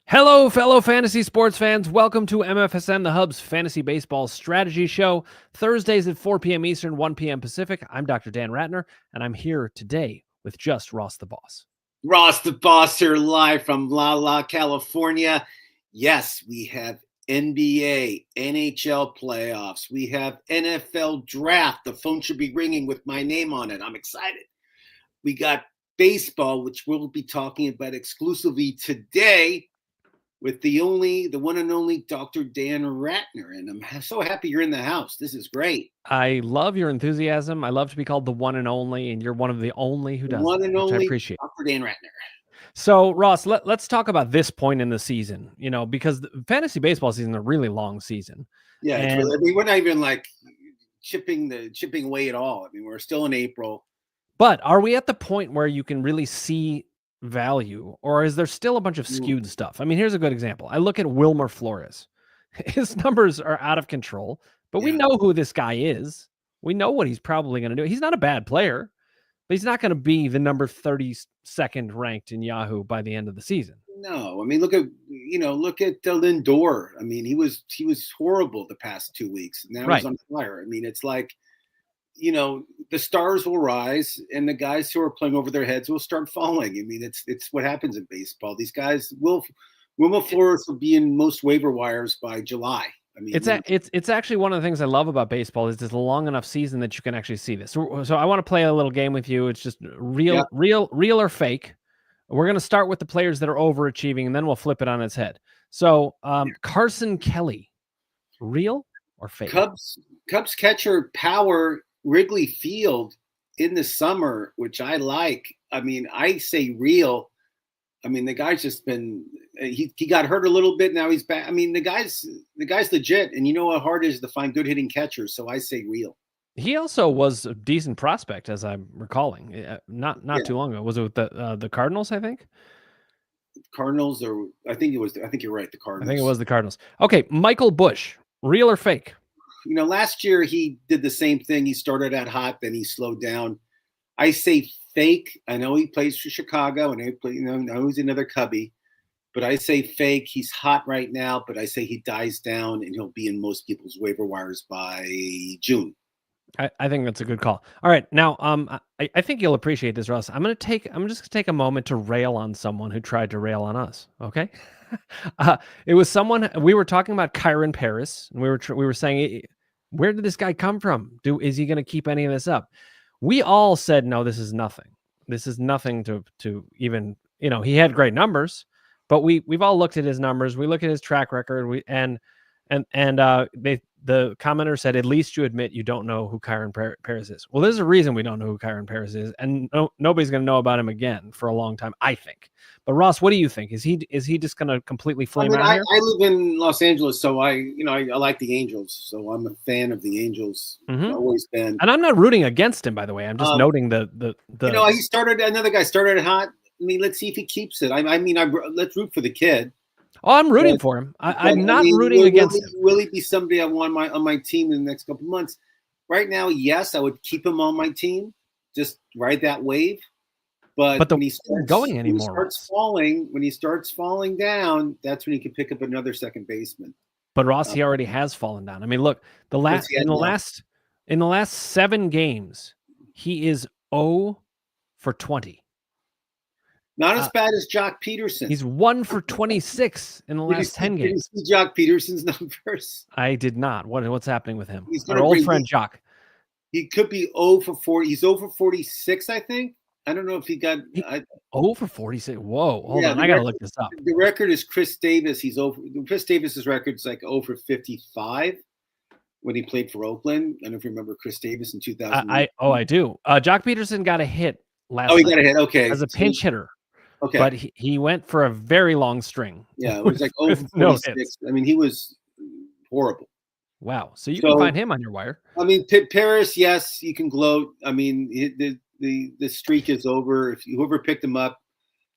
Hello, fellow fantasy sports fans. Welcome to MFSN, the Hub's fantasy baseball strategy show. Thursdays at 4 p.m. Eastern, 1 p.m. Pacific. I'm Dr. Dan Ratner, and I'm here today with just Ross the Boss. Ross the Boss here live from La, California. Yes, we have NBA, NHL playoffs. We have NFL draft. The phone should be ringing with my name on it. I'm excited. We got baseball, which we'll be talking about exclusively today with the one and only Dr. Dan Ratner. And I'm so happy you're in the house. This is great. I love your enthusiasm. I love to be called the one and only, and you're one of the only who does One and only, I appreciate. Dr. Dan Ratner. So, Ross, let's talk about this point in the season, because the fantasy baseball season is a really long season. Yeah, and really, we're not even like chipping away at all. I mean, we're still in April. But are we at the point where you can really see value, or is there still a bunch of skewed stuff? I mean, here's a good example. I look at Wilmer Flores. His numbers are out of control, but we know who this guy is. We know what he's probably going to do. He's not a bad player, but he's not going to be the number 32nd ranked in Yahoo by the end of the season. No, I mean, look at Lindor. I mean, he was horrible the past 2 weeks. Now he's on fire. I mean, it's like, the stars will rise and the guys who are playing over their heads will start falling. I mean, it's what happens in baseball. These guys Wilmer Flores will be in most waiver wires by July. I mean, it's actually one of the things I love about baseball is it's a long enough season that you can actually see this. So I want to play a little game with you. It's just real or fake. We're going to start with the players that are overachieving, and then we'll flip it on its head. So Carson Kelly, real or fake? Cubs catcher Power Wrigley Field in the summer, which I like. I mean, I say real. I mean, the guy's just been he got hurt a little bit. Now he's back. I mean, the guy's legit, and you know how hard it is to find good hitting catchers. So I say real. He also was a decent prospect, as I'm recalling. Not too long ago. Was it with the Cardinals? I think. Cardinals, or I think you're right. The Cardinals. I think it was the Cardinals. Okay, Michael Busch, real or fake? Last year he did the same thing. He started out hot, then he slowed down. I say fake. I know he plays for Chicago, and I know he's another Cubby, but I say fake. He's hot right now, but I say he dies down, and he'll be in most people's waiver wires by June. I think that's a good call. All right, now I think you'll appreciate this, Russ. I'm just gonna take a moment to rail on someone who tried to rail on us. Okay, it was someone we were talking about, Kyron Paris, and we were saying, where did this guy come from? Is he going to keep any of this up? We all said, no, this is nothing. This is nothing to even, he had great numbers, but we've all looked at his numbers. We look at his track record. The commenter said, at least you admit you don't know who Kyron Paris is. Well, there's a reason we don't know who Kyron Paris is, and nobody's going to know about him again for a long time, I think. But Ross, what do you think? Is he just going to completely flame out here? I live in Los Angeles, so I like the Angels, so I'm a fan of the Angels. Always been. And I'm not rooting against him, by the way. I'm just noting the. He started. Another guy started hot. I mean, let's see if he keeps it. Let's root for the kid. Oh, I'm rooting for him. I'm not rooting against him. Will he be somebody I want on my team in the next couple of months? Right now, yes, I would keep him on my team. Just ride that wave. But when he starts going anymore, when he starts falling down, that's when he can pick up another second baseman. But Ross, he already has fallen down. I mean, look, in the last 7 games, he is 0 for 20. Not as bad as Jock Peterson. He's 1 for 26 in the last 10 games. Did you see Jock Peterson's numbers? I did not. What's happening with him? Our old friend Jock. He could be 0 for 40. He's 0 for 46, I think. I don't know if he got 0 for 46. Whoa, hold on. I got to look this up. The record is Chris Davis. Chris Davis's record is like 0 for 55 when he played for Oakland. I don't know if you remember Chris Davis in 2000. I do. Jock Peterson got a hit last night. Oh, he got a hit. Okay. As a pinch hitter. Okay. But he went for a very long string. Yeah, it was like 0 for 46. I mean, he was horrible. Wow. So you can find him on your wire. I mean, Paris, yes, you can gloat. I mean, the streak is over. If whoever picked him up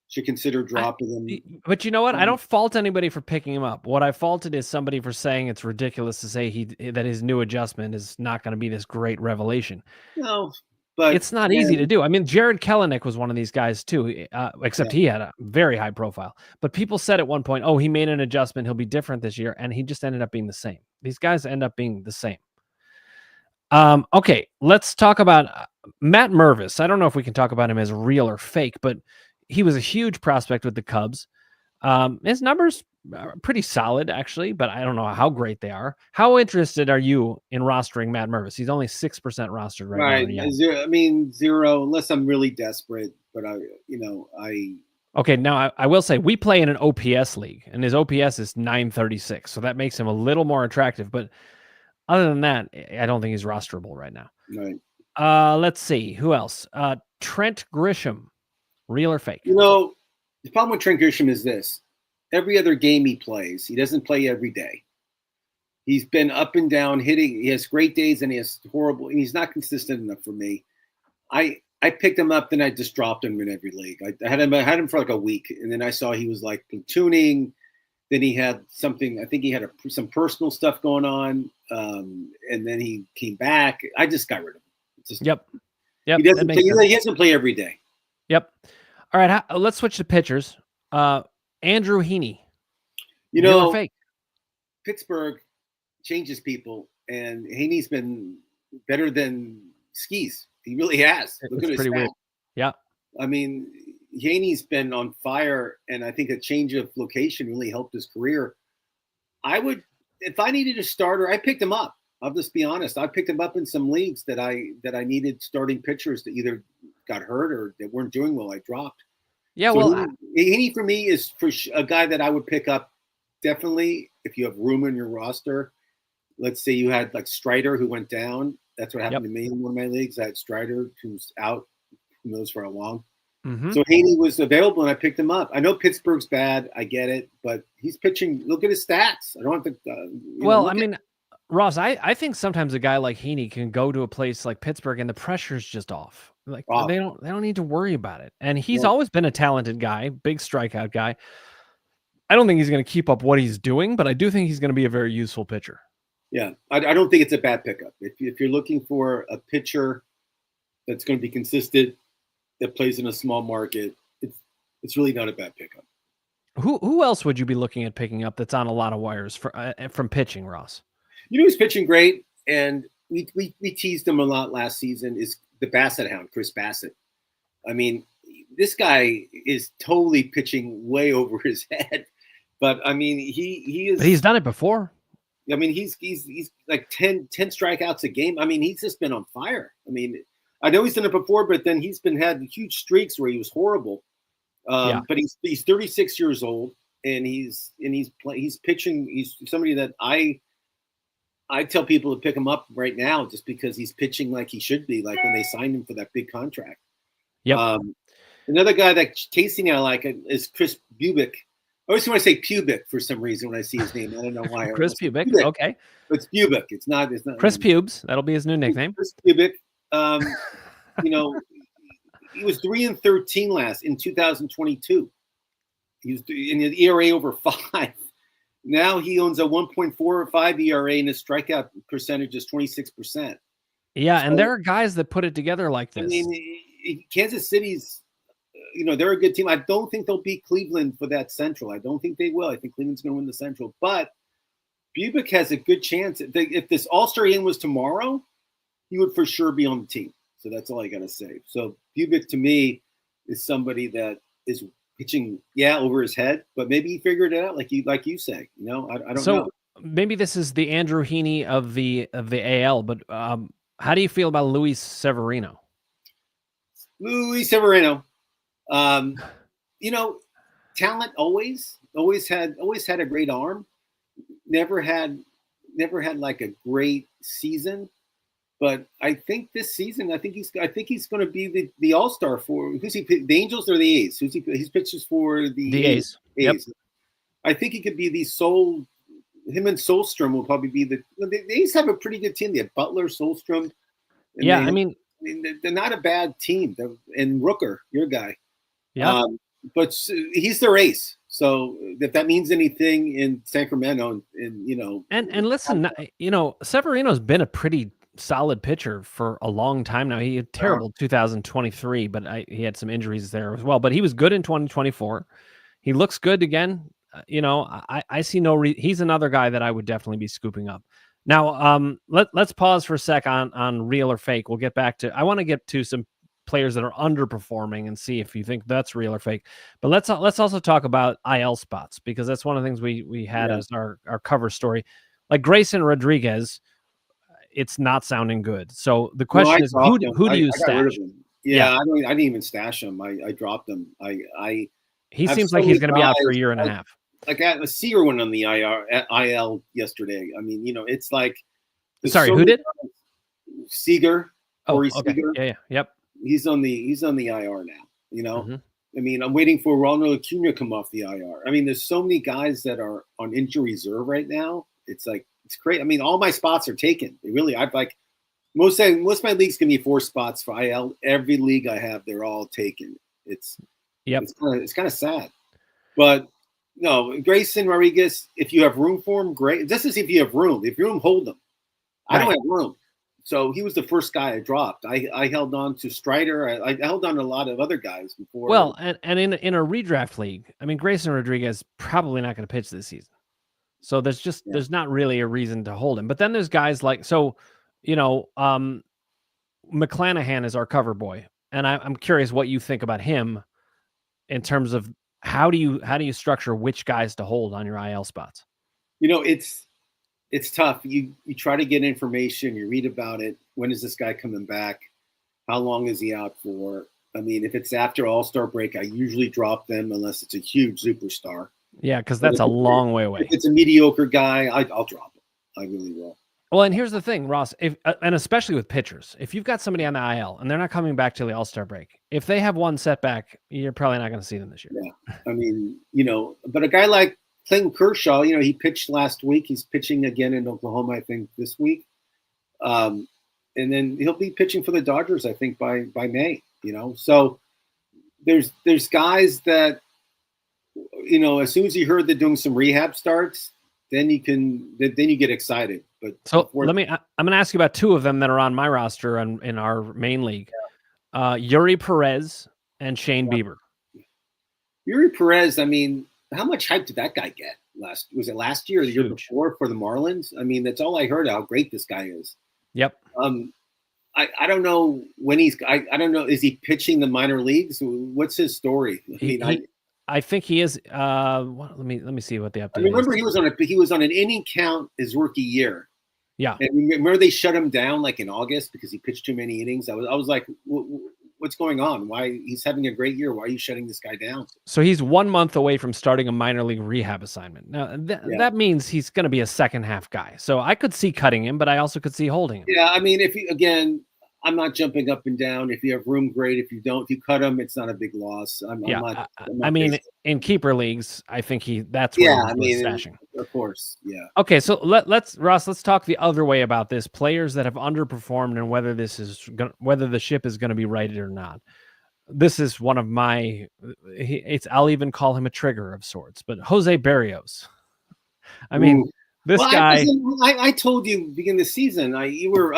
should consider dropping him. But you know what? I don't fault anybody for picking him up. What I faulted is somebody for saying it's ridiculous to say that his new adjustment is not going to be this great revelation. No, But It's not easy to then, do. I mean, Jared Kelenic was one of these guys too, except yeah, he had a very high profile. But people said at one point, "Oh, he made an adjustment. He'll be different this year," and he just ended up being the same. These guys end up being the same. Okay, let's talk about Matt Mervis. I don't know if we can talk about him as real or fake, but he was a huge prospect with the Cubs. His numbers are pretty solid, actually, but I don't know how great they are. How interested are you in rostering Matt Mervis? He's only 6% rostered right now right. in Yahoo. Zero, I mean, zero, unless I'm really desperate. But I Okay, now I will say we play in an OPS league, and his OPS is 936, so that makes him a little more attractive. But other than that, I don't think he's rosterable right now. right. Let's see who else. Trent Grisham, real or fake? The problem with Trent Grisham is this: every other game he plays, he doesn't play every day. He's been up and down hitting. He has great days and he has horrible. And he's not consistent enough for me. I picked him up, then I just dropped him in every league. I had him for like a week, and then I saw he was like platooning. Then he had something. I think he had some personal stuff going on, and then he came back. I just got rid of him. Just, Yep, he that doesn't makes play. sense. He doesn't play every day. Yep. All right, let's switch to pitchers. Andrew Heaney, You real or know, fake? Pittsburgh changes people, and Haney's been better than Skis. He really has. Look at It's his pretty weird. stats. Yeah. I mean, Haney's been on fire, and I think a change of location really helped his career. I would, if I needed a starter, I picked him up. I'll just be honest. I picked him up in some leagues that I needed starting pitchers that either got hurt or that weren't doing well. I dropped. Yeah, So well, Haney for me is a guy that I would pick up definitely if you have room in your roster. Let's say you had like Strider who went down. That's what happened yep. to me in one of my leagues. I had Strider who's out, who knows for how long. Mhm. So Haney was available and I picked him up. I know Pittsburgh's bad. I get it, but he's pitching. Look at his stats. I don't have to. Well, I mean, Ross, I think sometimes a guy like Heaney can go to a place like Pittsburgh and the pressure's just off. Like Off. they don't need to worry about it. And he's Yeah. always been a talented guy, big strikeout guy. I don't think he's going to keep up what he's doing, but I do think he's going to be a very useful pitcher. Yeah, I don't think it's a bad pickup. If you're looking for a pitcher that's going to be consistent, that plays in a small market, it's really not a bad pickup. Who else would you be looking at picking up that's on a lot of wires from pitching, Ross? You know who's pitching great, and we teased him a lot last season, is the Bassett Hound, Chris Bassett. I mean, this guy is totally pitching way over his head. But I mean, he is. But he's done it before. I mean, he's like 10 strikeouts a game. I mean, he's just been on fire. I mean, I know he's done it before, but then he's had huge streaks where he was horrible. Yeah. But he's 36 years old, and he's pitching. He's somebody that I tell people to pick him up right now just because he's pitching like he should be, like when they signed him for that big contract. Yep. Another guy that casing I like is Chris Bubic. I always want to say Pubic for some reason when I see his name. I don't know why. Chris Pubic. Okay. It's Pubic. It's not. Chris Pubes. That'll be his new nickname. Chris Pubic. You know, he was 3-13 in 2022. He was in an ERA over 5. Now he owns a 1.45 ERA and his strikeout percentage is 26%. Yeah, and there are guys that put it together like this. I mean, Kansas City's, they're a good team. I don't think they'll beat Cleveland for that Central. I don't think they will. I think Cleveland's going to win the Central. But Bubic has a good chance. If this All-Star game was tomorrow, he would for sure be on the team. So that's all I got to say. So Bubic, to me, is somebody that is pitching, over his head, but maybe he figured it out, like you say. I don't know. So maybe this is the Andrew Heaney of the AL, but how do you feel about Luis Severino? Luis Severino, talent always had a great arm. Never had like a great season. But I think this season, I think he's going to be the All-Star for who's he? The Angels or the A's? He's pitches for the A's. Yep. I think he could be him and Solstrom will probably be the A's have a pretty good team. They have Butler, Solstrom. Yeah, I mean, they're not a bad team. And Rooker, your guy. Yeah. But he's their ace. So if that means anything in Sacramento, and listen, Severino's been a pretty solid pitcher for a long time now. He had Yeah. terrible 2023, but he had some injuries there as well. But he was good in 2024. He looks good again. I see no he's another guy that I would definitely be scooping up. Now, let's pause for a sec on real or fake. We'll get back to. I want to get to some players that are underperforming and see if you think that's real or fake. But let's also talk about IL spots, because that's one of the things we had as our cover story. Like Grayson Rodriguez, it's not sounding good. So the No, I question is, dropped him. who do you I got rid of stash? him. Yeah, Yeah, I didn't even stash him. I dropped him. I he have seems so like he's many going to be out for a guys. year and a half. Like a Seager went on the IL yesterday. I mean, it's like there's Sorry, so who many did? guys. Seager, Oh, Corey okay. Seager. Yeah. Yep. He's on the IR now. Hmm. I mean, I'm waiting for Ronald Acuna to come off the IR. I mean, there's so many guys that are on injury reserve right now. It's like it's great. I mean, all my spots are taken. I've like most of my leagues give me 4 spots for IL. Every league I have, they're all taken. Yep. It's kind of sad, but no, Grayson Rodriguez. If you have room for him, great. This is if you have room. If you have room, hold him. I don't Right. have room. So he was the first guy I dropped. I held on to Strider. I held on to a lot of other guys before. Well, and in a redraft league, I mean, Grayson Rodriguez probably not going to pitch this season. So there's not really a reason to hold him. But then there's guys like, McClanahan is our cover boy, and I'm curious what you think about him in terms of how do you structure which guys to hold on your IL spots? It's tough. You try to get information. You read about it. When is this guy coming back? How long is he out for? I mean, if it's after All-Star break, I usually drop them unless it's a huge superstar. Yeah, because that's a long way away. If it's a mediocre guy, I'll drop him. I really will. Well, and here's the thing, Ross, and especially with pitchers, if you've got somebody on the IL and they're not coming back till the All-Star break, if they have one setback, you're probably not going to see them this year. Yeah, I mean, but a guy like Clayton Kershaw, he pitched last week. He's pitching again in Oklahoma, I think, this week, and then he'll be pitching for the Dodgers, I think, by May. So there's guys that, as soon as you heard they're doing some rehab starts, then you get excited. But so I'm going to ask you about 2 of them that are on my roster and in our main league, Yuri Perez and Shane Bieber. Yuri Perez, I mean, how much hype did that guy get? Was it last year or the year before for the Marlins? I mean, that's all I heard, how great this guy is. Yep. I don't know when I don't know. Is he pitching the minor leagues? What's his story? I think he is. Let me see what the update. I remember he was on an inning count his rookie year. Yeah. And remember they shut him down like in August because he pitched too many innings. I was like, what's going on? Why he's having a great year? Why are you shutting this guy down? So he's 1 month away from starting a minor league rehab assignment. Now that means he's going to be a second half guy. So I could see cutting him, but I also could see holding him. Yeah, I mean, I'm not jumping up and down. If you have room, great. If you don't, if you cut him, it's not a big loss. I'm not I mean, in keeper leagues, I think that's where he's stashing. Of course, yeah. Okay, so let's talk the other way about this. Players that have underperformed and whether the ship is going to be righted or not. This is one of my. I'll even call him a trigger of sorts. But Jose Barrios. I mean. Ooh. This guy. I told you beginning of the season. You were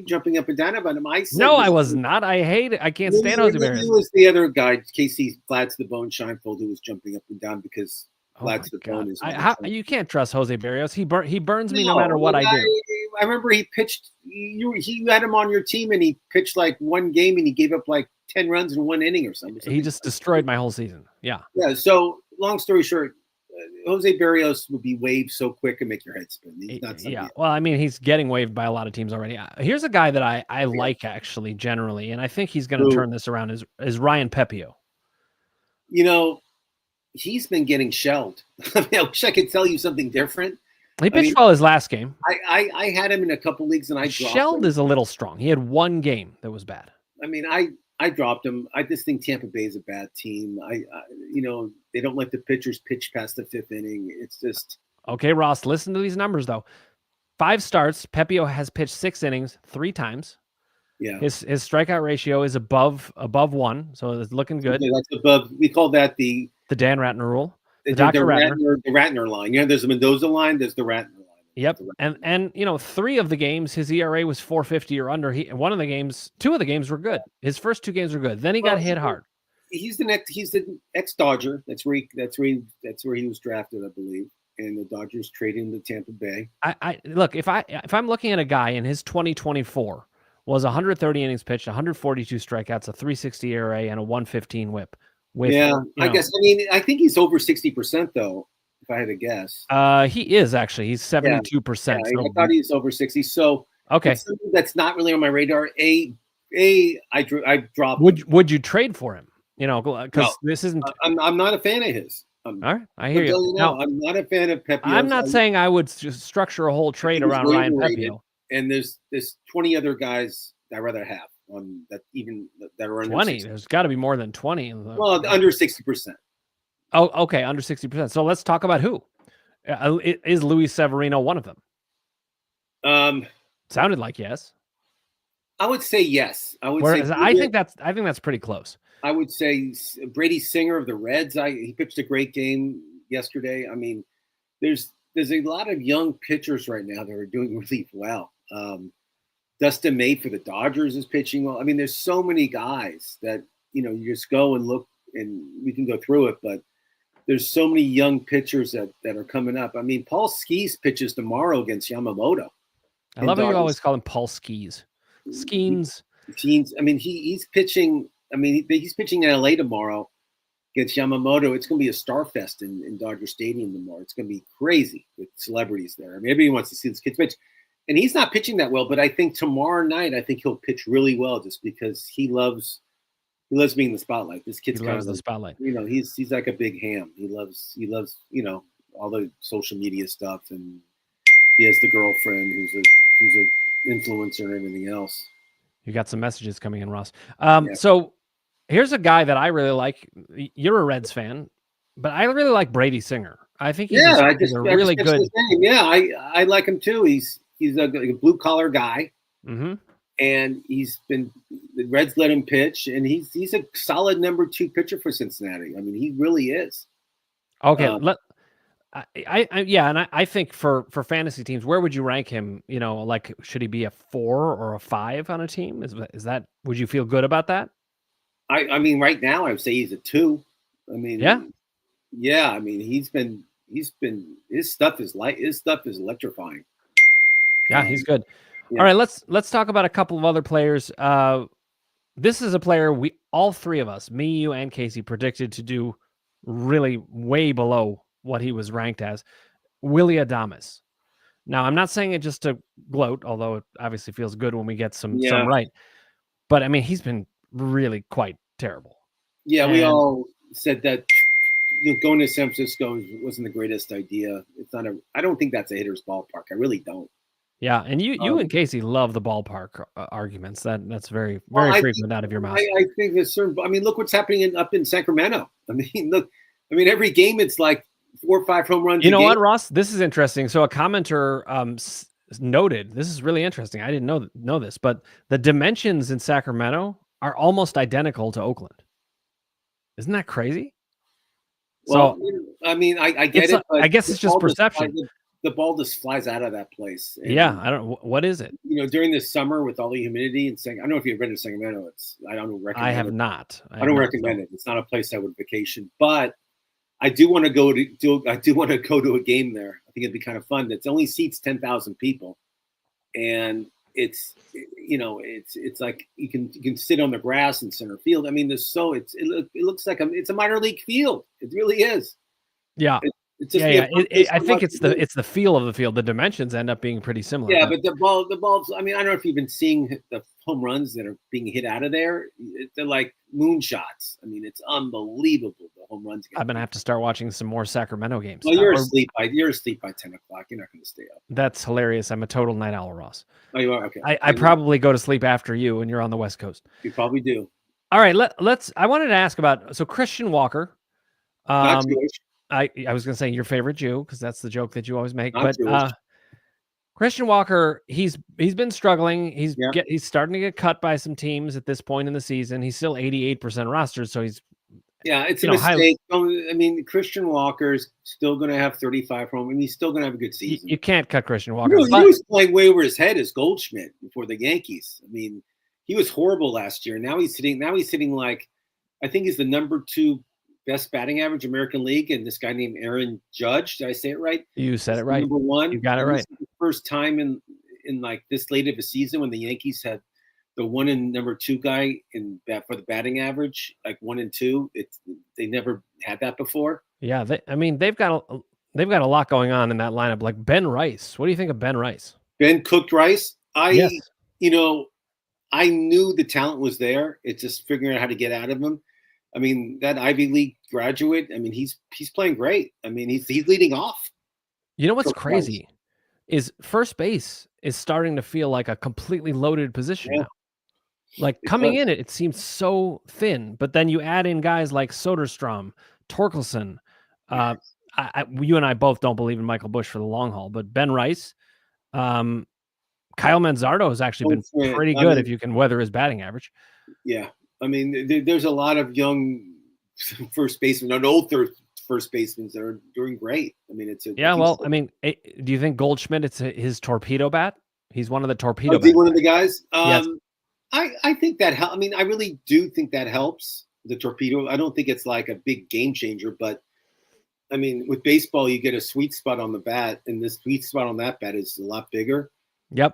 jumping up and down about him. I said no, I was not. I hate it. I can't stand Jose Barrios. It was the other guy, Casey Flats the Bone Scheinfeld, who was jumping up and down because Flats the Bone is. You can't trust Jose Barrios. He burns me no matter what I do. I remember he pitched. He had him on your team, and he pitched like one game, and he gave up like 10 runs in 1 inning or something. He just destroyed my whole season. Yeah. Yeah. So long story short. Jose Barrios would be waived so quick and make your head spin. He's not yeah. Well, I mean, he's getting waived by a lot of teams already. Here's a guy that I like actually generally, and I think he's going to turn this around is Ryan Pepio. He's been getting shelled. I wish I could tell you something different. He pitched well his last game. I had him in a couple leagues and I dropped shelled him. Is a little strong. He had 1 game that was bad. I mean, I dropped him. I just think Tampa Bay is a bad team. They don't let the pitchers pitch past the 5th inning. It's just okay. Ross, listen to these numbers though. 5 starts. Pepio has pitched 6 innings 3 times. Yeah, his strikeout ratio is above 1, so it's looking good. Okay, that's above. We call that the Dan Ratner rule. The Dr. Ratner line. There's the Mendoza line. There's the Ratner line. Yep. And 3 of the games his ERA was 4.50 or under. One of the games, 2 of the games were good. His first 2 games were good. Then he Well, got hit hard. he's the ex Dodger. That's where he was drafted, I believe. And the Dodgers traded him to Tampa Bay. I look, if I'm looking at a guy in his 2024 was 130 innings pitched, 142 strikeouts, a 3.60 ERA, and a 1.15 WHIP. With Yeah, I guess. I mean, I think he's over 60% though. If I had to guess. He is actually. He's 72%. Yeah, So, I thought he was over 60. So okay, it's something that's not really on my radar. I dropped. Would you trade for him? Because No, this isn't. I'm not a fan of his. All right, I hear you. Now, I'm not a fan of Pepe. I'm not saying I would just structure a whole trade around Ryan Pepiot. And there's 20 other guys I'd rather have on that that are under 20. 60. There's got to be more than 20. Well, under 60%. Oh, okay, under 60%. So let's talk about who. Is Luis Severino one of them? Sounded like yes. I would say yes. I think that's pretty close. I would say Brady Singer of the Reds. He pitched a great game yesterday. I mean, there's a lot of young pitchers right now that are doing really well. Dustin May for the Dodgers is pitching well. I mean, there's so many guys that you just go and look, and we can go through it, but there's so many young pitchers that are coming up. I mean, Paul Skeens pitches tomorrow against Yamamoto. I love how you always call him Paul Skeens. Skeens. I mean, he's pitching. I mean, he's pitching in LA tomorrow against Yamamoto. It's going to be a star fest in Dodger Stadium tomorrow. It's going to be crazy with celebrities there. I mean, everybody wants to see this kid pitch. And he's not pitching that well, but I think tomorrow night, I think he'll pitch really well just because he loves being in the spotlight. This kid's kind of the spotlight. He's like a big ham. He loves all the social media stuff, and he has the girlfriend who's a influencer and everything else. You got some messages coming in, Ross. So here's a guy that I really like. You're a Reds fan, but I really like Brady Singer. I think he's a really good. Yeah, I like him too. He's a blue collar guy, and the Reds let him pitch, and he's a solid number 2 pitcher for Cincinnati. I mean, he really is. Okay, I think for fantasy teams, where would you rank him? Like, should he be a 4 or a 5 on a team? Is that, would you feel good about that? I mean, right now I would say he's a 2. I mean, yeah. I mean, his stuff is electrifying. Yeah, he's good. Yeah. All right, let's talk about a couple of other players. This is a player all 3 of us, me, you, and Casey, predicted to do really way below what he was ranked as. Willy Adames. Now, I'm not saying it just to gloat, although it obviously feels good when we get some right. But I mean, he's been really quite terrible. Yeah, we all said that going to San Francisco wasn't the greatest idea. I don't think that's a hitter's ballpark. I really don't. Yeah, and you and Casey love the ballpark arguments. That's very frequent out of your mouth. I think there's certain. I mean, look what's happening up in Sacramento. I mean, look. I mean, every game it's like 4 or 5 home runs. You know what, Ross? This is interesting. So a commenter noted, this is really interesting. I didn't know this, but the dimensions in Sacramento are almost identical to Oakland. Isn't that crazy? Well, I mean, I get it. But I guess it's just perception. The ball just flies out of that place. And, I don't. What is it? During the summer with all the humidity and saying, I don't know if you've been to Sacramento. I don't recommend. I have not. I don't recommend it. It's not a place I would vacation, but I do want to go to a game there. I think it'd be kind of fun. It only seats 10,000 people, and it's like you can sit on the grass in center field. I mean, it looks like it's a minor league field. It really is. Yeah. I think it's the feel of the field. The dimensions end up being pretty similar. Yeah, but the balls. I mean, I don't know if you've been seeing the home runs that are being hit out of there. They're like moonshots. I mean, it's unbelievable, the home runs. I'm gonna have to start watching some more Sacramento games. Well, you're asleep by 10 o'clock. You're not going to stay up. That's hilarious. I'm a total night owl, Ross. Oh, you are? Okay. I probably go to sleep after you, and you're on the West Coast. You probably do. All right, let's. I wanted to ask about Christian Walker. Not Jewish. I was going to say your favorite Jew, because that's the joke that you always make. But Christian Walker, he's been struggling. He's starting to get cut by some teams at this point in the season. He's still 88% rostered, so he's Yeah, it's a You know, high. mistake. I mean, Christian Walker's still going to have 35 home, and he's still going to have a good season. You can't cut Christian You Walker, know, he but was playing way over his head as Goldschmidt for the Yankees. I mean, he was horrible last year. Now he's hitting like, I think he's the number 2 best batting average American League, and this guy named Aaron Judge. Did I say it right? you said He's it right. number 1. You got it And this right. is the first time in like this late of a season when the Yankees had the 1 and number 2 guy for the batting average, like 1 and 2. They never had that before. Yeah, I mean, they've got a lot going on in that lineup. Like Ben Rice. What do you think of Ben Rice? Ben cooked rice. Yes. You know, I knew the talent was there. It's just figuring out how to get out of him. I mean, that Ivy League graduate. I mean, he's playing great. I mean, he's leading off. You know what's crazy is first base is starting to feel like a completely loaded position now. Like coming in, it seems so thin, but then you add in guys like Soderstrom, Torkelson. You and I both don't believe in Michael Busch for the long haul, but Ben Rice, Kyle Manzardo has actually been pretty good if you can weather his batting average. Yeah, I mean, there's a lot of young first basemen, and old first basemen that are doing great. I mean, I mean, do you think Goldschmidt? It's his torpedo bat. He's one of the torpedo. Is he one of the guys? Yes. I think that helps. I mean, I really do think that helps the torpedo. I don't think it's like a big game changer, but I mean, with baseball, you get a sweet spot on the bat, and this sweet spot on that bat is a lot bigger. Yep.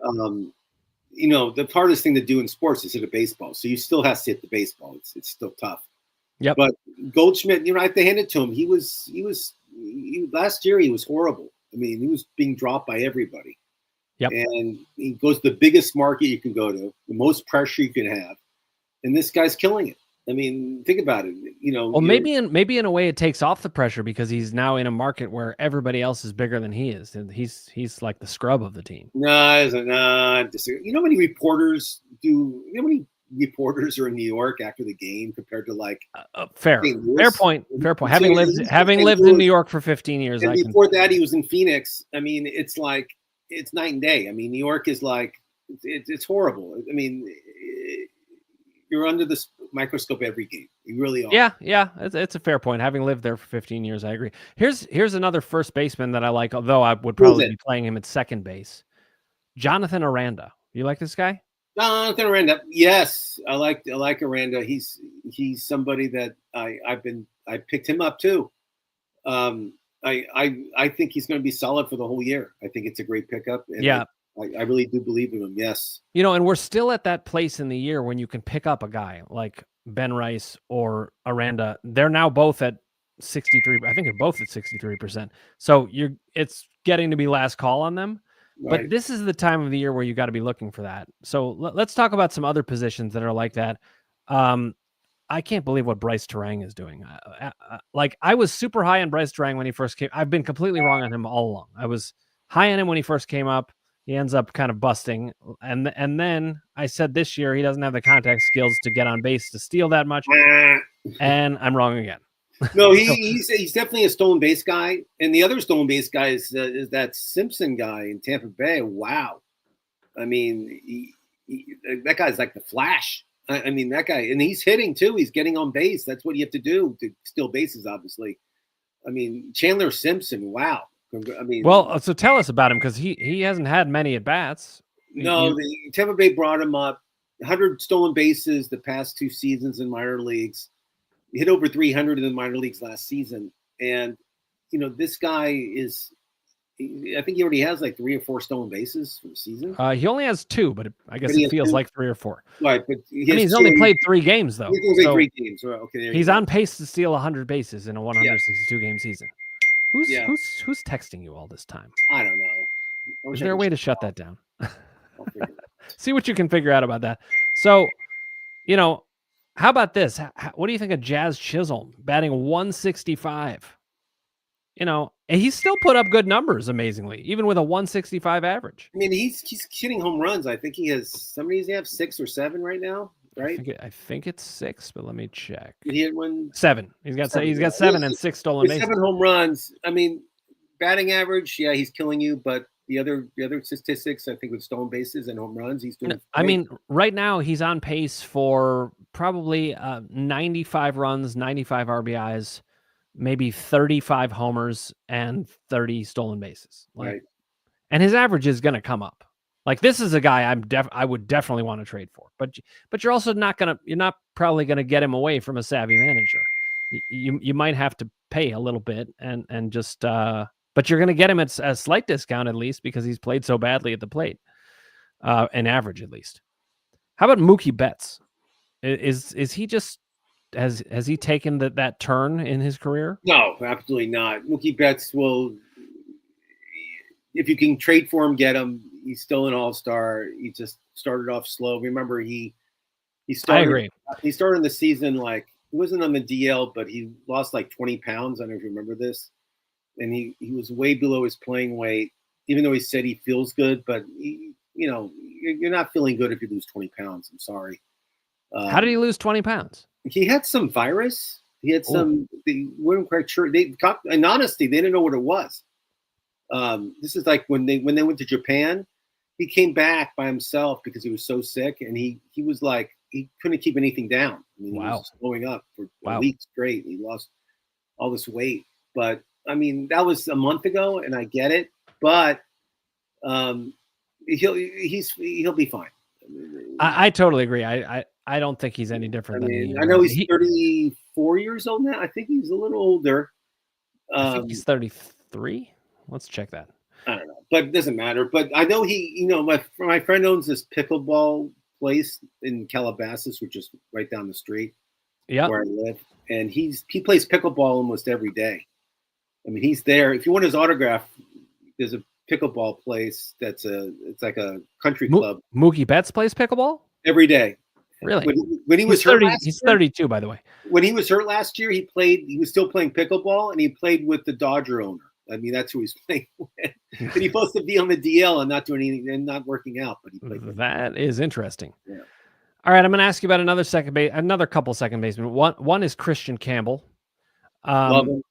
You know, the hardest thing to do in sports is hit a baseball. So you still have to hit the baseball. It's still tough. Yep. But Goldschmidt, you know, I have to hand it to him. He last year he was horrible. I mean, he was being dropped by everybody. Yep. And he goes to the biggest market you can go to, the most pressure you can have, and this guy's killing it. I mean, think about it. You know, well, maybe in a way it takes off the pressure because he's now in a market where everybody else is bigger than he is, and he's like the scrub of the team. No, you know how many reporters do? You know how many reporters are in New York after the game compared to like fair point. Having lived in New York for 15 years, and before that he was in Phoenix. I mean, it's like it's night and day. I mean, New York is like it's horrible. I mean, you're under the microscope every game. You really are. Yeah, it's a fair point. Having lived there for 15 years, I agree. Here's another first baseman that I like, although I would probably be playing him at second base. Jonathan Aranda. You like this guy? Jonathan Aranda. Yes, I like Aranda. He's somebody that I picked him up too. I think he's going to be solid for the whole year. I think it's a great pickup. And yeah. I really do believe in him. Yes. You know, and we're still at that place in the year when you can pick up a guy like Ben Rice or Aranda. They're now both at 63. I think they're both at 63%. So it's getting to be last call on them. Right. But this is the time of the year where you got to be looking for that. So let's talk about some other positions that are like that. I can't believe what Bryce Terang is doing. Like I was super high on Bryce Terang when he first came. I've been completely wrong on him all along. I was high on him when he first came up. He ends up kind of busting. And then I said this year he doesn't have the contact skills to get on base to steal that much. And I'm wrong again. No, he's definitely a stolen base guy. And the other stolen base guy is that Simpson guy in Tampa Bay. Wow. I mean, that guy's like the Flash. I mean, that guy, and he's hitting too. He's getting on base. That's what you have to do to steal bases, obviously. I mean, Chandler Simpson, wow. I mean, well, so tell us about him because he hasn't had many at bats. No, the Tampa Bay brought him up. 100 stolen bases the past 2 seasons in minor leagues. He hit over 300 in the minor leagues last season, and you know this guy is. I think he already has like 3 or 4 stolen bases for the season. He only has 2, but I guess it feels like 3 or 4. Right, but he's only played 3 games though. He's only 3 games. Well, okay, he's on pace to steal 100 bases in a 162 game season. Who's texting you all this time? I don't know. Is there a way to shut that down? See what you can figure out about that. So, you know, how about this? What do you think of Jazz Chisholm batting 165? You know, and he's still put up good numbers, amazingly, even with a 165 average. I mean, he's hitting home runs. I think he has 6 or 7 right now, right? I think it's 6, but let me check. Did he hit 7. He's got 7 and 6 stolen bases. 7 home runs. I mean, batting average, yeah, he's killing you, but the other statistics. I think with stolen bases and home runs, he's doing I great. mean, right now he's on pace for probably 95 runs, 95 RBIs, maybe 35 homers, and 30 stolen bases. Like, Right. and his average is going to come up. Like, this is a guy I would definitely want to trade for. But you're also you're not probably gonna get him away from a savvy manager. You might have to pay a little bit and just but you're gonna get him at a slight discount at least because he's played so badly at the plate. An average at least. How about Mookie Betts? Is he just has he taken that turn in his career? No, absolutely not. Mookie Betts will, if you can trade for him, get him. He's still an all-star. He just started off slow. Remember, he I started agree. he started the season like he wasn't on the DL, but he lost like 20 pounds. I don't know if you remember this. And he was way below his playing weight, even though he said he feels good. But you're not feeling good if you lose 20 pounds. I'm sorry. How did he lose 20 pounds? He had some virus. He had Oh. some. They weren't quite sure. In honesty, they didn't know what it was. This is like when they went to Japan. He came back by himself because he was so sick, and he was like he couldn't keep anything down. I mean, he Wow. was blowing up for Wow. a week straight. He lost all this weight, but I mean that was a month ago, and I get it. But he'll be fine. I totally agree. I don't think he's any different than I know was. he's 34 years old now. I think he's a little older. I think he's 33. Let's check that. I don't know, but it doesn't matter. But I know my friend owns this pickleball place in Calabasas, which is right down the street where I live, and he plays pickleball almost every day. I mean, he's there. If you want his autograph, there's a pickleball place it's like a country club. Mookie Betts plays pickleball every day. Really? When he was hurt 30, he's 32, by the way. When he was hurt last year, he was still playing pickleball, and he played with the Dodger owner. I mean, that's who he's playing with. And he's supposed to be on the DL and not doing anything and not working out, but he played. That is interesting. Yeah. All right, I'm going to ask you about another couple second basemen. One is Christian Campbell. Love him.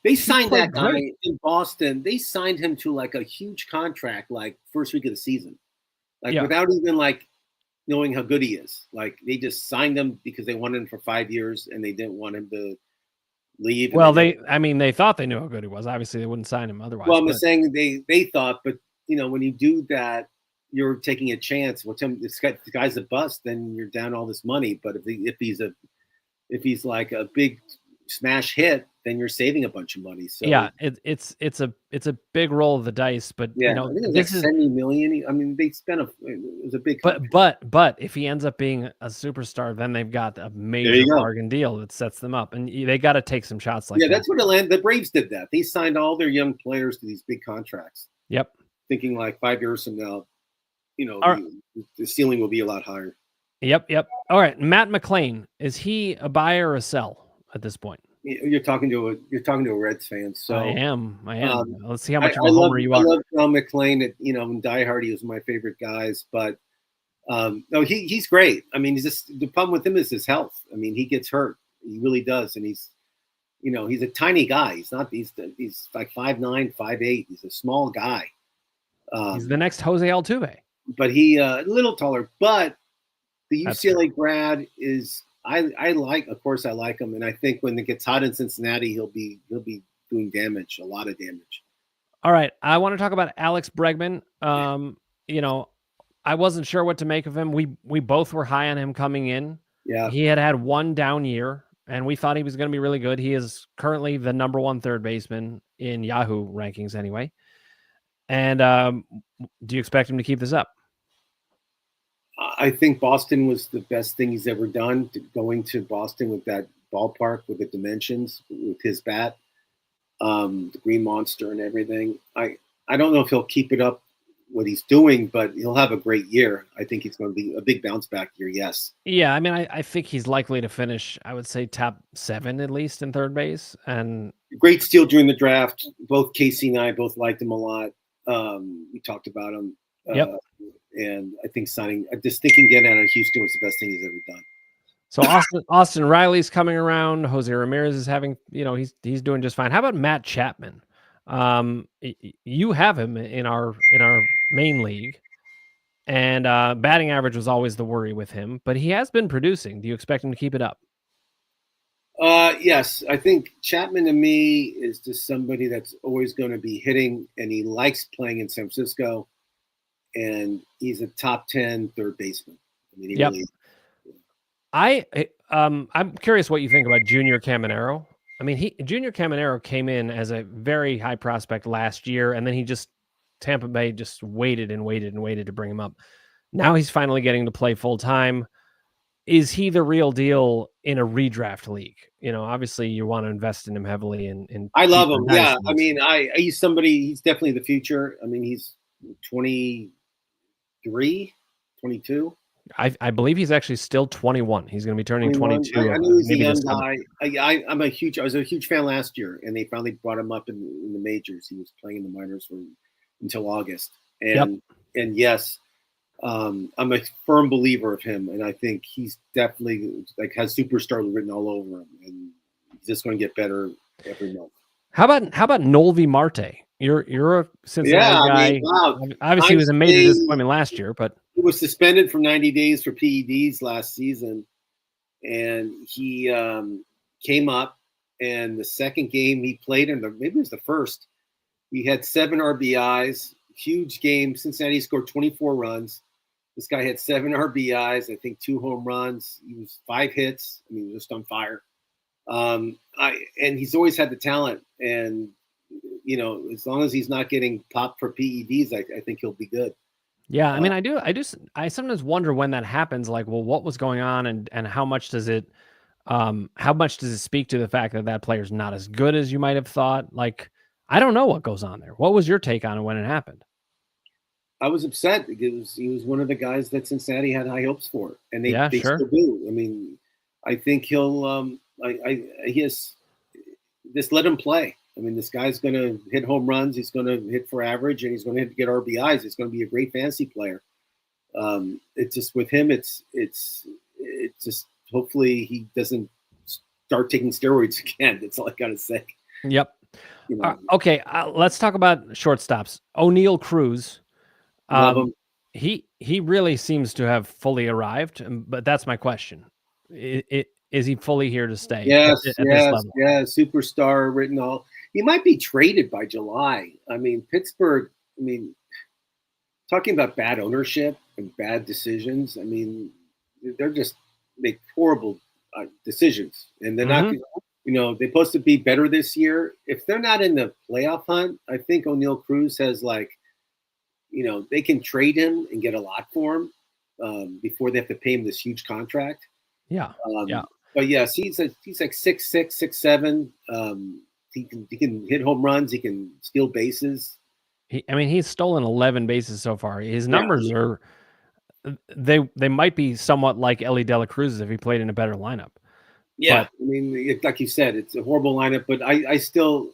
They signed that guy great in Boston. They signed him to like a huge contract, like first week of the season, without even like knowing how good he is. Like they just signed him because they wanted him for 5 years and they didn't want him to leave. Well, they thought they knew how good he was. Obviously, they wouldn't sign him otherwise. Well, I'm saying they thought, but when you do that, you're taking a chance. Well, the guy's a bust, then you're down all this money. But if he's like a big smash hit, then you're saving a bunch of money. So yeah, it's a big roll of the dice. But I think this is $70 million. I mean, they spent it was a big. But if he ends up being a superstar, then they've got a major bargain deal that sets them up, and they got to take some shots like that. Yeah, that's what the Braves did. That they signed all their young players to these big contracts. Yep. Thinking like 5 years from now, the ceiling will be a lot higher. Yep. All right, Matt McClanahan, is he a buy or a sell at this point? You're talking to a Reds fan, so I am. Let's see how much of a homer you are. I love John McClanahan. In Die Hard, he was my favorite guys, but no, he's great. I mean, the problem with him is his health. I mean, he gets hurt. He really does, and he's a tiny guy. He's like 5'9", 5'8". He's a small guy. He's the next Jose Altuve, but he a little taller. But the UCLA grad is. I like him, and I think when it gets hot in Cincinnati, he'll be doing damage, a lot of damage. All right, I want to talk about Alex Bregman. I wasn't sure what to make of him. We both were high on him coming in. Yeah, he had one down year, and we thought he was going to be really good. He is currently the number 1 third baseman in Yahoo rankings, anyway. And do you expect him to keep this up? I think Boston was the best thing he's ever done. Going to Boston with that ballpark, with the dimensions, with his bat, the Green Monster and everything. I don't know if he'll keep it up, what he's doing, but he'll have a great year. I think it's going to be a big bounce back year. Yes. Yeah, I mean, I think he's likely to finish, I would say, top 7 at least in third base. And great steal during the draft. Both Casey and I both liked him a lot. We talked about him. Yep. And I think getting out of Houston was the best thing he's ever done. So Austin Riley's coming around. Jose Ramirez is having, he's doing just fine. How about Matt Chapman? You have him in our main league, and batting average was always the worry with him, but he has been producing. Do you expect him to keep it up? Yes, I think Chapman to me is just somebody that's always going to be hitting, and he likes playing in San Francisco, and he's a top 10 third baseman. I mean, he Yep. really. I'm curious what you think about Junior Caminero. I mean, Junior Caminero came in as a very high prospect last year, and then Tampa Bay just waited and waited and waited to bring him up. Now he's finally getting to play full time. Is he the real deal in a redraft league? Obviously you want to invest in him heavily in I love deeper him. Yeah, dynasty I leagues. mean, he's somebody. He's definitely the future. I mean, he's 23, 22. I believe he's actually still 21. He's going to be turning 21. 22 I know he's a maybe young this summer. guy. I was a huge fan last year, and they finally brought him up in the majors. He was playing in the minors until August, Yep. and yes, I'm a firm believer of him, and I think he's definitely has superstar written all over him, and he's just going to get better every month. How about Nolvi Marte? You're a Cincinnati Yeah, I mean, guy. wow. Obviously, he was a major disappointment last year, but He was suspended for 90 days for PEDs last season, and he came up. And the second game he played in, maybe it was the first, he had 7 RBIs, huge game. Cincinnati scored 24 runs. This guy had 7 RBIs, I think 2 home runs. He was 5 hits. I mean, he was just on fire. And he's always had the talent. And, as long as he's not getting popped for PEDs, I think he'll be good. yeah, I mean, I sometimes wonder when that happens. Like, well, what was going on, and how much does it speak to the fact that that player's not as good as you might have thought? Like, I don't know what goes on there. What was your take on it when it happened? I was upset because he was one of the guys that Cincinnati had high hopes for, and Yeah, they sure. still do. I mean, I think he'll he has just let him play. I mean, this guy's going to hit home runs. He's going to hit for average, and he's going to get RBIs. He's going to be a great fantasy player. It's just with him. It's just hopefully he doesn't start taking steroids again. That's all I got to say. Yep. Okay, let's talk about shortstops. O'Neal Cruz. Love him. He really seems to have fully arrived, but that's my question. Is he fully here to stay Yes, at this level? superstar written all. He might be traded by July. I mean, Pittsburgh. I mean, talking about bad ownership and bad decisions. I mean, they're just make horrible decisions, and they're not. They're supposed to be better this year. If they're not in the playoff hunt, I think O'Neal Cruz has they can trade him and get a lot for him before they have to pay him this huge contract. Yeah, yeah. But yes, he's like 6'6", 6'7". He can hit home runs. He can steal bases. He's stolen 11 bases so far. His numbers are they might be somewhat like Ellie De La Cruz's if he played in a better lineup. Yeah, but, I mean, like you said, it's a horrible lineup, but I still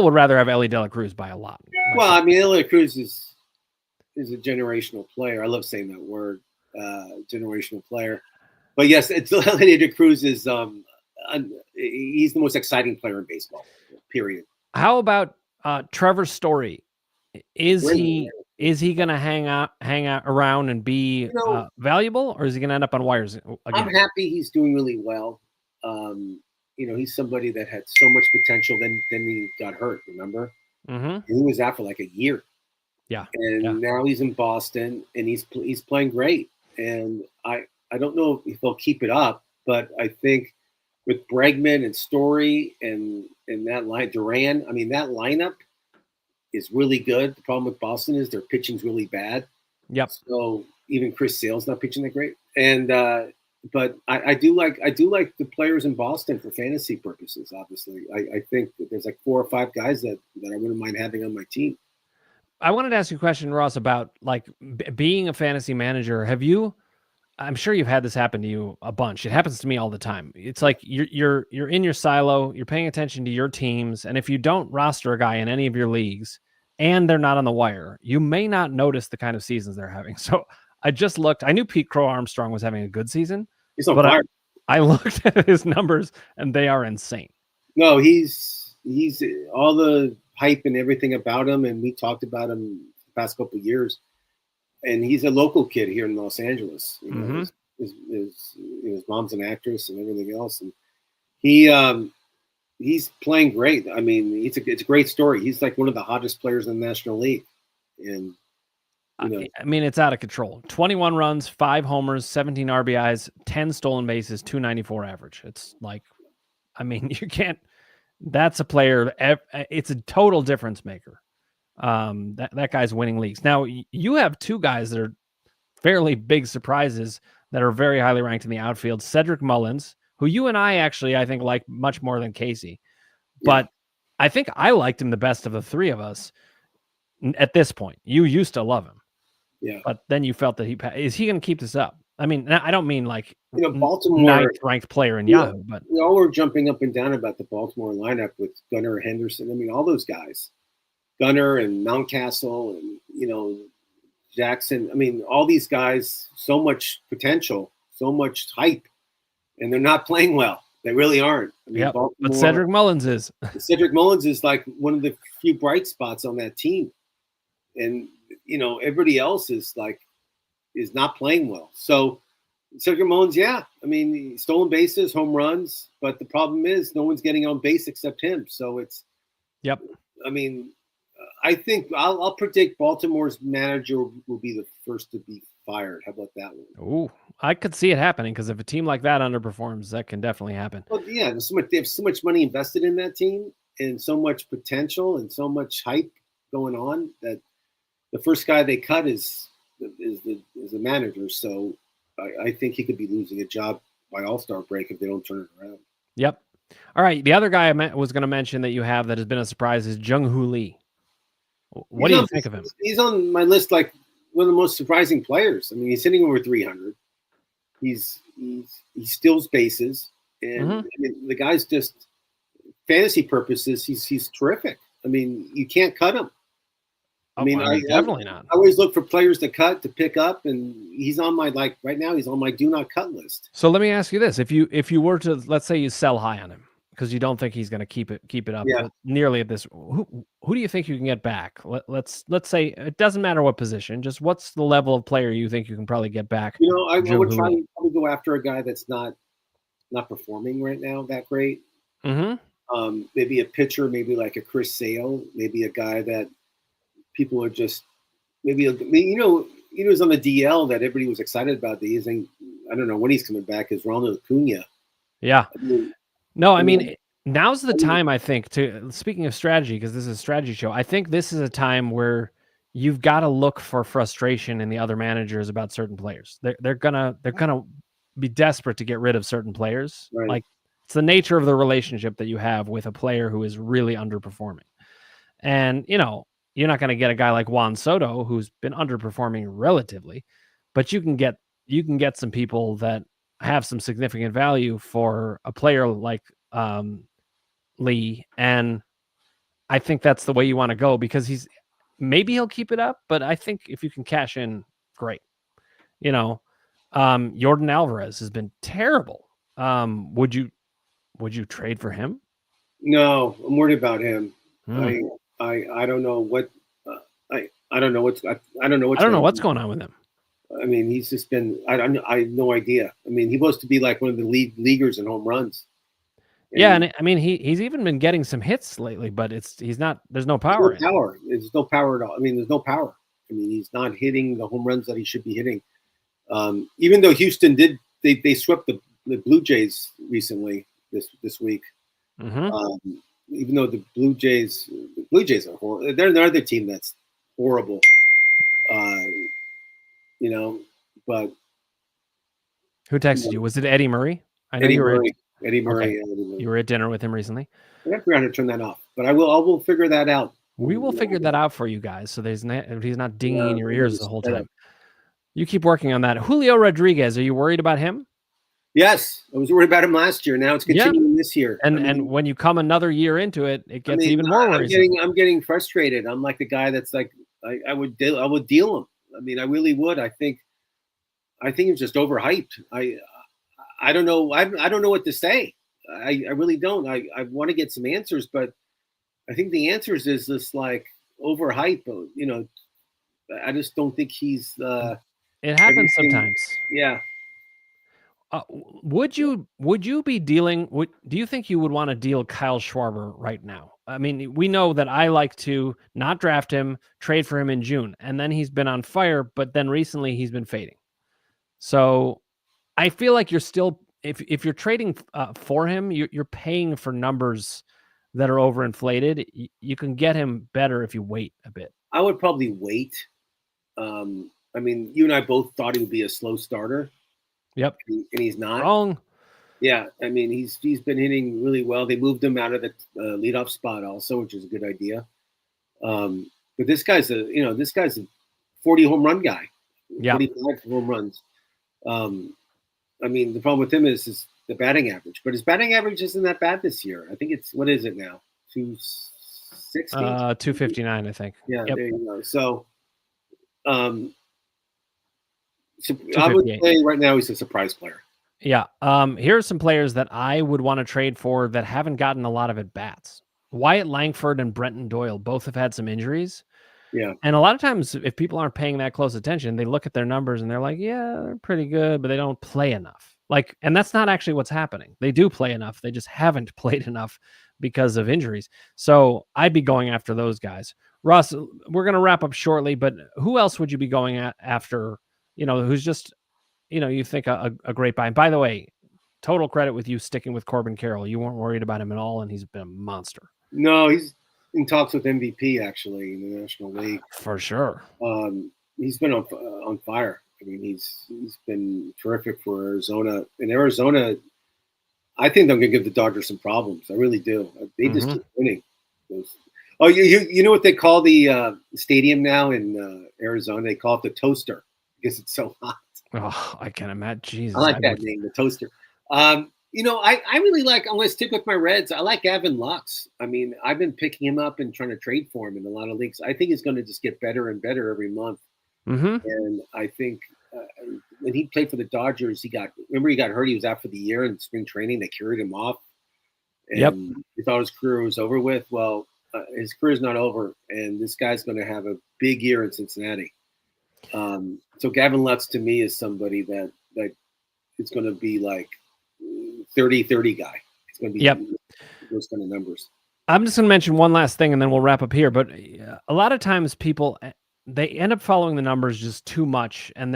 would rather have Ellie De La Cruz by a lot. Well, I mean, Ellie De La Cruz is a generational player. I love saying that word, generational player. But yes, Ellie De La Cruz is he's the most exciting player in baseball. Period. How about Trevor Story? Is he going to hang out around and be valuable, or is he going to end up on wires again? I'm happy he's doing really well. He's somebody that had so much potential. Then he got hurt. Remember, he was out for like a year. Yeah, and now he's in Boston, and he's playing great. And I don't know if he'll keep it up, but I think with Bregman and Story and that line, Duran, I mean, that lineup is really good. The problem with Boston is their pitching's really bad. Yep. So even Chris Sale's not pitching that great. And but I do like the players in Boston for fantasy purposes. Obviously, I think that there's like 4 or 5 guys that I wouldn't mind having on my team. I wanted to ask you a question, Ross, about like being a fantasy manager. I'm sure you've had this happen to you a bunch. It happens to me all the time. It's like you're in your silo, you're paying attention to your teams, and if you don't roster a guy in any of your leagues and they're not on the wire, you may not notice the kind of seasons they're having. So I just looked. I knew Pete Crow Armstrong was having a good season, but I looked at his numbers and they are insane. No, he's he's all the hype and everything about him, and we talked about him the past couple of years. And he's a local kid here in Los Angeles. You know, Mm-hmm. his mom's an actress and everything else, and he he's playing great. I mean, it's a great story. He's like one of the hottest players in the National League, and you know, I mean, it's out of control. 21 runs, 5 homers, 17 RBIs, 10 stolen bases, 294 average. It's like, I mean, you can't. That's a player. It's a total difference maker. That guy's winning leagues. Now you have 2 guys that are fairly big surprises that are very highly ranked in the outfield. Cedric Mullins, who you and I actually, I think, like much more than Casey, yeah, but I think I liked him the best of the 3 of us at this point. You used to love him, yeah. but then you felt that is he going to keep this up? I mean, I don't mean like You know, Baltimore. ninth ranked player in You know, Yahoo, but we all were jumping up and down about the Baltimore lineup with Gunnar Henderson. I mean, all those guys, Gunnar and Mountcastle, and Jackson. I mean, all these guys, so much potential, so much hype, and they're not playing well. They really aren't. I mean, yep. But Baltimore. Cedric Mullins is. Cedric Mullins is like one of the few bright spots on that team, and everybody else is not playing well. So Cedric Mullins, yeah, I mean, stolen bases, home runs, but the problem is no one's getting on base except him. So it's, Yep. I mean, I think I'll predict Baltimore's manager will be the first to be fired. How about that one? Ooh, I could see it happening because if a team like that underperforms, that can definitely happen. Well, yeah, they have so much money invested in that team and so much potential and so much hype going on that the first guy they cut is the manager. So I think he could be losing a job by All-Star break if they don't turn it around. Yep. All right. The other guy I was going to mention that you have that has been a surprise is Jung-Hoo Lee. What do you think of him? He's on my list like one of the most surprising players. I mean, he's hitting over 300. He steals bases, and I mean, the guy's just fantasy purposes. He's terrific. I mean, you can't cut him. I mean, definitely not. I always look for players to cut, to pick up, and he's on my right now. He's on my do not cut list. So let me ask you this: if you were to, let's say you sell high on him because you don't think he's going to keep it up nearly at this, who do you think you can get back? Let's say it doesn't matter what position, just what's the level of player you think you can probably get back? I would probably go after a guy that's not performing right now that great. Mm-hmm. Maybe a pitcher, maybe like a Chris Sale, maybe a guy that people are just he was on the DL that everybody was excited about. I don't know when he's coming back. Is Ronald Acuna? Yeah. I mean, now's the time, I think, to speaking of strategy, because this is a strategy show. I think this is a time where you've got to look for frustration in the other managers about certain players. They're gonna be desperate to get rid of certain players. Right. Like it's the nature of the relationship that you have with a player who is really underperforming. And you're not going to get a guy like Juan Soto who's been underperforming relatively, but you can get some people that have some significant value for a player like Lee. And I think that's the way you want to go because maybe he'll keep it up, but I think if you can cash in, great. Yordan Alvarez has been terrible. Would you trade for him? No, I'm worried about him. I don't know what I don't know what's going on with him. I mean, he's just been I have no idea. I mean, he was to be like one of the leaguers in home runs. And I mean, he's even been getting some hits lately, but he's not. There's no power. There's no power at all. I mean, there's no power. I mean, he's not hitting the home runs that he should be hitting. Even though Houston they swept the Blue Jays recently this week. Mm-hmm. Even though the Blue Jays are horrible. They're another team that's horrible. But who texted you? Was it Eddie Murray? I know Eddie you were. Murray. Eddie Murray. Okay. Eddie Murray. You were at dinner with him recently. I have to turn that off, but I will figure that out. We will figure that out for you guys, so he's not dinging in your ears the whole time. You keep working on that. Julio Rodriguez, are you worried about him? Yes, I was worried about him last year. Now it's continuing this year. And when you come another year into it, it gets even more worrisome. I'm getting frustrated. I'm like the guy that's like I would deal him. I mean, I really would. I think it's just overhyped. I don't know. I don't know what to say. I really don't. I want to get some answers, but I think the answer is this like overhype. I just don't think he's It happens everything. sometimes. Yeah, Would you be dealing? Do you think you would want to deal Kyle Schwarber right now? I mean, we know that I like to not draft him, trade for him in June, and then he's been on fire. But then recently he's been fading. So I feel like you're still, if you're trading for him, you're paying for numbers that are overinflated. You can get him better if you wait a bit. I would probably wait. I mean, you and I both thought he would be a slow starter, Yep. and he's not. Wrong. Yeah, I mean, he's been hitting really well. They moved him out of the leadoff spot also, which is a good idea. But this guy's a 40 home run guy, Yeah. 45 home runs. I mean, the problem with him is the batting average, but his batting average isn't that bad this year. I think what is it now? 260? 259, I think. Yeah, Yep. there you go. Um, so I would 258. say right now he's a surprise player. Yeah. Here are some players that I would want to trade for that haven't gotten a lot of at bats. Wyatt Langford and Brenton Doyle both have had some injuries. Yeah. And a lot of times, if people aren't paying that close attention, they look at their numbers and they're like, yeah, they're pretty good, but they don't play enough. And that's not actually what's happening. They do play enough. They just haven't played enough because of injuries. So I'd be going after those guys. Russ, we're going to wrap up shortly, but who else would you be going after, who's just, you think a great buy? And by the way, total credit with you sticking with Corbin Carroll. You weren't worried about him at all, and he's been a monster. No, he's in talks with MVP actually in the National League. For sure. He's been on fire. I mean, he's been terrific for Arizona. In Arizona, I think they're going to give the Dodgers some problems. I really do. They just keep winning. Oh, you know what they call the stadium now in Arizona? They call it the Toaster because it's so hot. Oh, I can imagine. Jesus, I like that name, the Toaster. I really like. I'm going to stick with my Reds. I like Gavin Lux. I mean, I've been picking him up and trying to trade for him in a lot of leagues. I think he's going to just get better and better every month. And I think when he played for the Dodgers, he got hurt. He was out for the year in spring training. They carried him off, and he thought his career was over with. Well, his career is not over, and this guy's going to have a big year in Cincinnati. So Gavin Lux to me is somebody that it's going to be like 30-30 guy. It's going to be those kind of numbers. I'm just going to mention one last thing, and then we'll wrap up here. But a lot of times people, they end up following the numbers just too much, and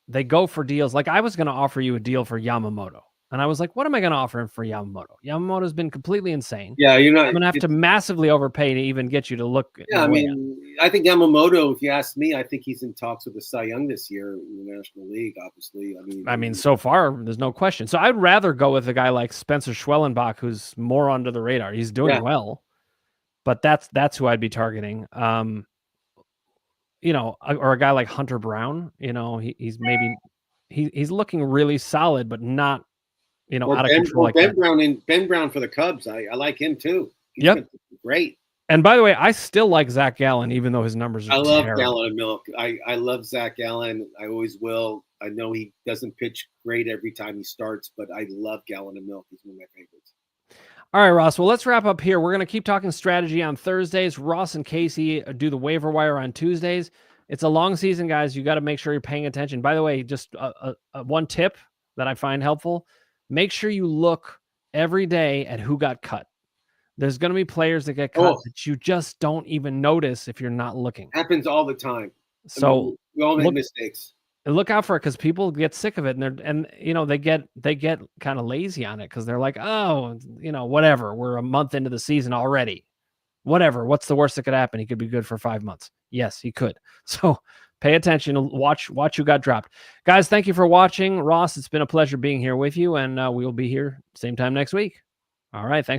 they go for deals. Like I was going to offer you a deal for Yamamoto, and I was like, what am I going to offer him for Yamamoto? Yamamoto's been completely insane. Yeah, I'm going to have to massively overpay to even get you to look. Yeah, I mean, I think Yamamoto, if you ask me, I think he's in talks with the Cy Young this year in the National League, obviously. I mean, so far, there's no question. So I'd rather go with a guy like Spencer Schwellenbach, who's more under the radar. He's doing well, but that's who I'd be targeting. Or a guy like Hunter Brown. He's looking really solid, but not, out of control like Ben that. Ben Brown for the Cubs. I like him too. He's great. And by the way, I still like Zach Gallen, even though his numbers are terrible. I love Gallen and Milk. I love Zach Gallen. I always will. I know he doesn't pitch great every time he starts, but I love Gallen and Milk. He's one of my favorites. All right, Ross. Well, let's wrap up here. We're going to keep talking strategy on Thursdays. Ross and Casey do the waiver wire on Tuesdays. It's a long season, guys. You got to make sure you're paying attention. By the way, just one tip that I find helpful. Make sure you look every day at who got cut. There's going to be players that get cut that you just don't even notice if you're not looking. Happens all the time. So we all make mistakes. Look out for it because people get sick of it and they get kind of lazy on it because they're like, oh, whatever. We're a month into the season already. Whatever. What's the worst that could happen? He could be good for 5 months. Yes, he could. So pay attention. Watch who got dropped. Guys, thank you for watching. Ross, it's been a pleasure being here with you, and we will be here same time next week. All right. Thanks.